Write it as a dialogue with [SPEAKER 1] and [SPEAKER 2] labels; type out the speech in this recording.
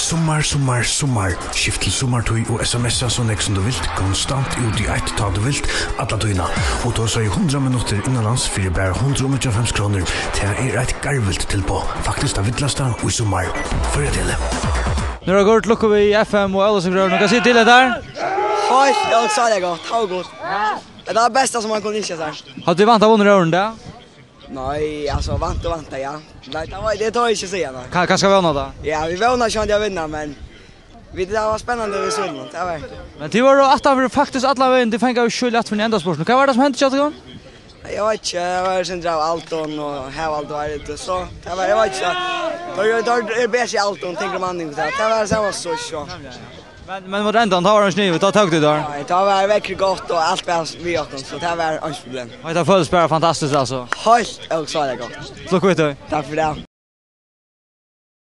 [SPEAKER 1] Sommar. Skift til sommartøy og sms'er så nek som du vilt. Konstant ut i ett ta du vilt. Alla tøyna. Og då så 100 minutter innanlands for bare 125 kroner. Det et garvilt til på. Faktisk det vittlasta og i sommar. For jeg til det.
[SPEAKER 2] Nu har det gått lukker vi i FM og alle som grønner. Hva sier til det der?
[SPEAKER 3] Hoi, jag sa det gott. Ha gott. Det är bästa som man kunde inte säga.
[SPEAKER 2] Har du vant av under åren där?
[SPEAKER 3] Nej, alltså vant, ja. Nej, det tar inte säga nå.
[SPEAKER 2] Vad ska vi vinna då?
[SPEAKER 3] Ja, vi vånar ju att jag vinner, men det var spännande vi såg något. Det var.
[SPEAKER 2] Men det var då att han faktiskt alla vägen det fängde ju skuld att för ända sport. Vad var det som hände chatten?
[SPEAKER 3] Jag vet inte, jag var sen dra Alton och här allt var det så. Det var jag vet inte. Då är bäst i Alton tänker man inte. Det var samma så.
[SPEAKER 2] Men vad ända tar han snö, ta tag det där.
[SPEAKER 3] Ja, det var verkligen gott och allt var vi åt så det var inget problem.
[SPEAKER 2] Det föll spela fantastiskt alltså.
[SPEAKER 3] Helt och så det gott.
[SPEAKER 2] Så kvitt.
[SPEAKER 3] Tack för det.